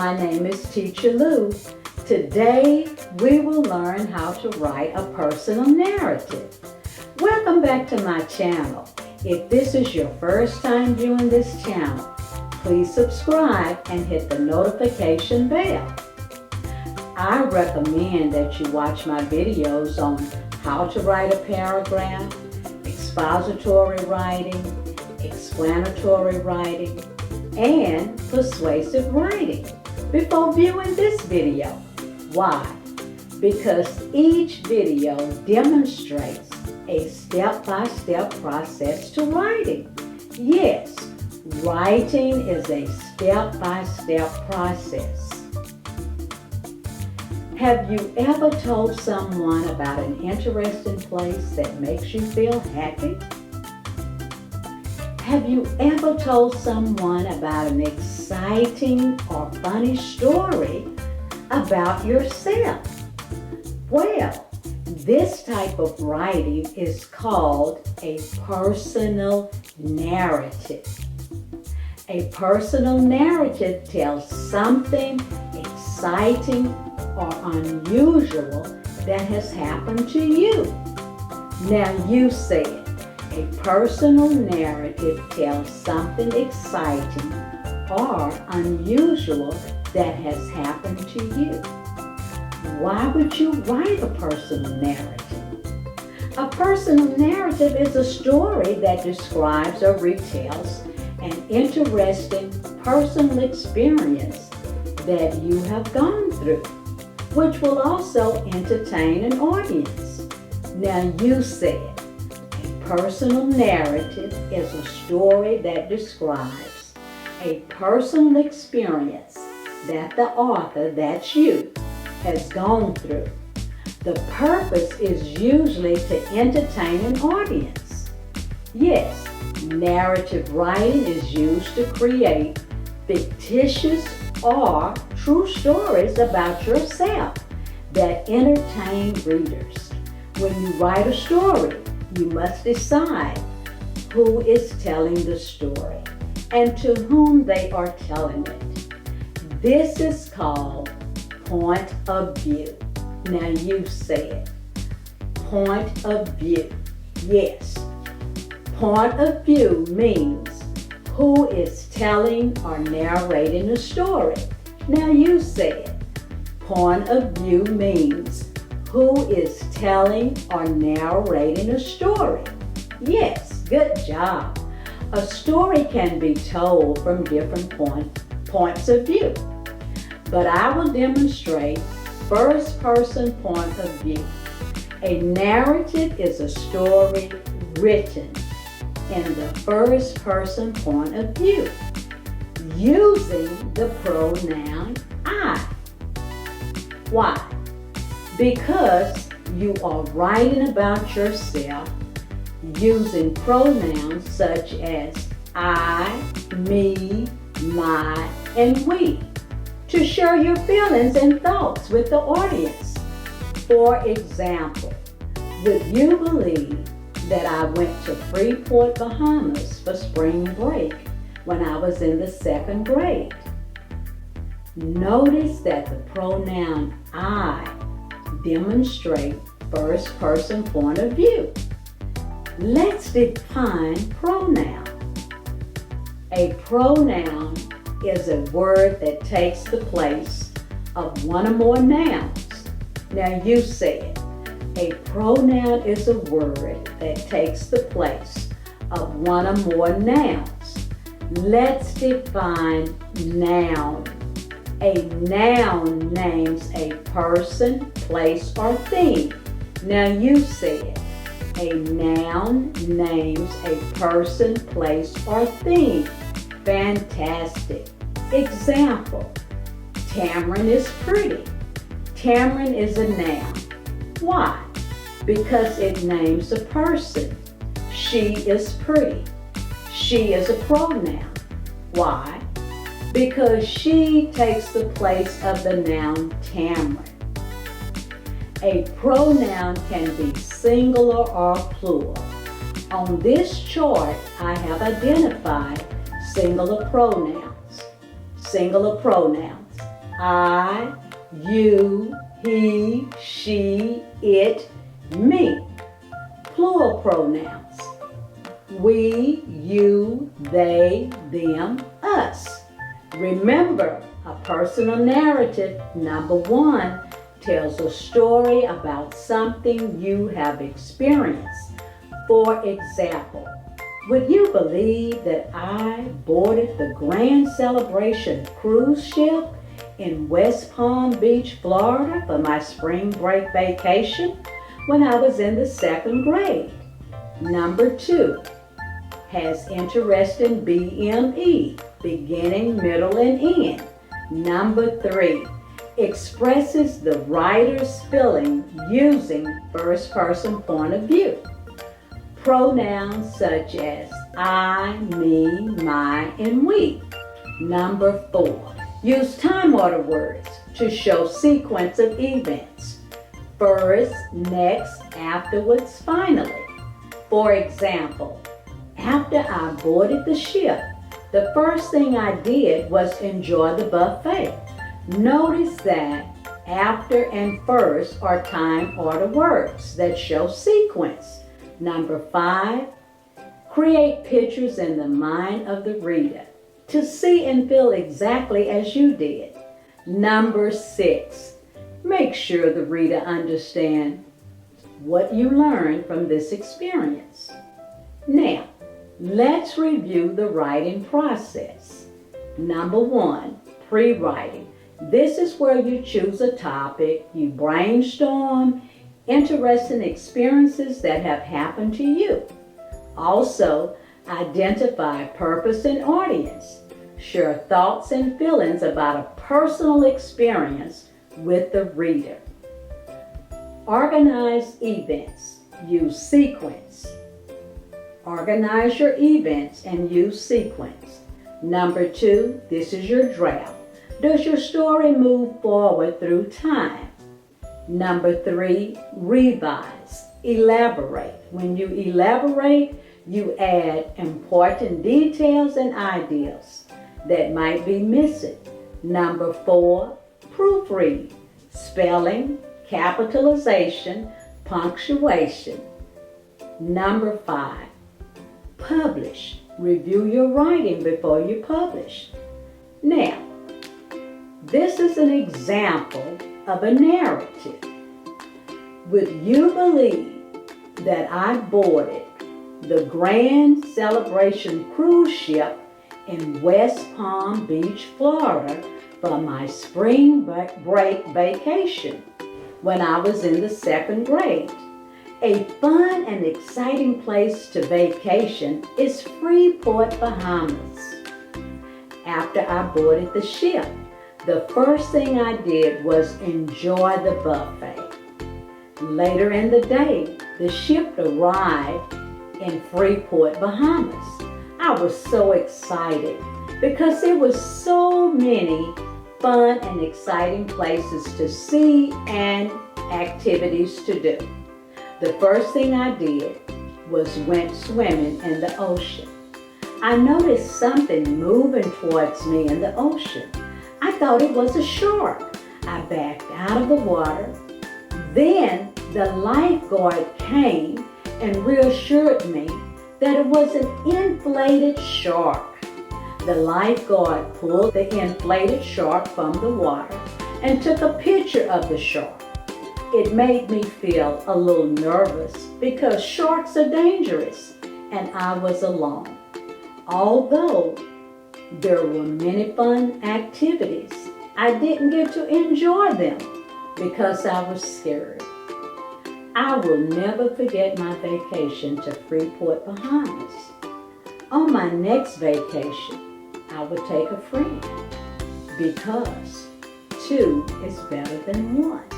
my name is Teacher Lou. Today we will learn how to write a personal narrative. Welcome back to my channel. If this is your first time viewing this channel, please subscribe and hit the notification bell. I recommend that you watch my videos on how to write a paragraph, expository writing, explanatory writing, and persuasive writing before viewing this video. Why? Because each video demonstrates a step-by-step process to writing. Yes, writing is a step-by-step process. Have you ever told someone about an interesting place that makes you feel happy? Have you ever told someone about an exciting or funny story about yourself? Well, this type of writing is called a personal narrative. A personal narrative tells something exciting or unusual that has happened to you. Now you say it. A personal narrative tells something exciting or unusual that has happened to you. Why would you write a personal narrative? A personal narrative is a story that describes or retells an interesting personal experience that you have gone through, which will also entertain an audience. Now you say it. Personal narrative is a story that describes a personal experience that the author, that's you, has gone through. The purpose is usually to entertain an audience. Yes, narrative writing is used to create fictitious or true stories about yourself that entertain readers. When you write a story, you must decide who is telling the story and to whom they are telling it. This is called point of view. Now you say it. Point of view. Yes. Point of view means who is telling or narrating a story. Now you say it. Point of view means who is telling or narrating a story. Yes, good job. A story can be told from different points of view, but I will demonstrate first-person point of view. A narrative is a story written in the first-person point of view, using the pronoun I. Why? Because you are writing about yourself using pronouns such as I, me, my, and we to share your feelings and thoughts with the audience. For example, would you believe that I went to Freeport, Bahamas for spring break when I was in the 2nd grade? Notice that the pronoun I demonstrate first-person point of view. Let's define pronoun. A pronoun is a word that takes the place of one or more nouns. Now you say it. A pronoun is a word that takes the place of one or more nouns. Let's define noun. A noun names a person, place, or thing. Now you say it. A noun names a person, place, or thing. Fantastic. Example. Tamarind is pretty. Tamarind is a noun. Why? Because it names a person. She is pretty. She is a pronoun. Why? Because she takes the place of the noun tamarind. A pronoun can be singular or plural. On this chart, I have identified singular pronouns. Singular pronouns. I, you, he, she, it, me. Plural pronouns. We, you, they, them, us. Remember, a personal narrative, number one, tells a story about something you have experienced. For example, would you believe that I boarded the Grand Celebration cruise ship in West Palm Beach, Florida for my spring break vacation when I was in the 2nd grade? Number two, has interest in BME, beginning, middle, and end. Number three, expresses the writer's feeling using first-person point of view. Pronouns such as I, me, my, and we. Number four, use time order words to show sequence of events. First, next, afterwards, finally. For example, after I boarded the ship, the first thing I did was enjoy the buffet. Notice that after and first are time order words that show sequence. Number five, create pictures in the mind of the reader to see and feel exactly as you did. Number six, make sure the reader understands what you learned from this experience. Now, let's review the writing process. Number one, pre-writing. This is where you choose a topic, you brainstorm interesting experiences that have happened to you. Also, identify purpose and audience. Share thoughts and feelings about a personal experience with the reader. Organize events. Use sequence. Organize your events and use sequence. Number two, this is your draft. Does your story move forward through time? Number three, revise, elaborate. When you elaborate, you add important details and ideas that might be missing. Number four, proofread, spelling, capitalization, punctuation. Number five, publish. Review your writing before you publish. Now, this is an example of a narrative. Would you believe that I boarded the Grand Celebration cruise ship in West Palm Beach, Florida for my spring break vacation when I was in the 2nd grade? A fun and exciting place to vacation is Freeport, Bahamas. After I boarded the ship, the first thing I did was enjoy the buffet. Later in the day, the ship arrived in Freeport, Bahamas. I was so excited because there were so many fun and exciting places to see and activities to do. The first thing I did was went swimming in the ocean. I noticed something moving towards me in the ocean. I thought it was a shark. I backed out of the water. Then the lifeguard came and reassured me that it was an inflated shark. The lifeguard pulled the inflated shark from the water and took a picture of the shark. It made me feel a little nervous because sharks are dangerous and I was alone. Although there were many fun activities, I didn't get to enjoy them because I was scared. I will never forget my vacation to Freeport, Bahamas. On my next vacation, I would take a friend because two is better than one.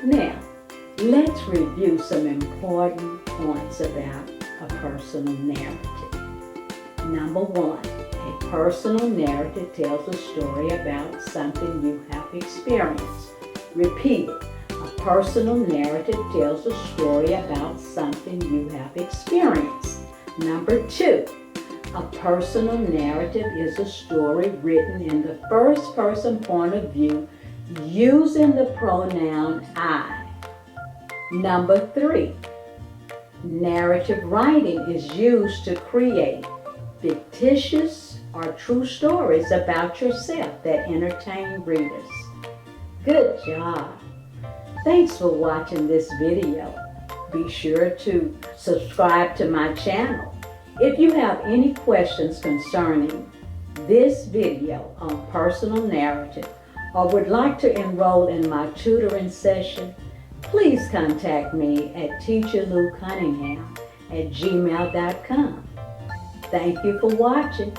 Now, let's review some important points about a personal narrative. Number one, a personal narrative tells a story about something you have experienced. Repeat it. A personal narrative tells a story about something you have experienced. Number two, A personal narrative is a story written in the first person point of view using the pronoun I. Number 3, narrative writing is used to create fictitious or true stories about yourself that entertain readers. Good job! Thanks for watching this video. Be sure to subscribe to my channel. If you have any questions concerning this video on personal narrative or would like to enroll in my tutoring session, please contact me at TEACHERLOUCUNNINGHAM@gmail.com. Thank you for watching.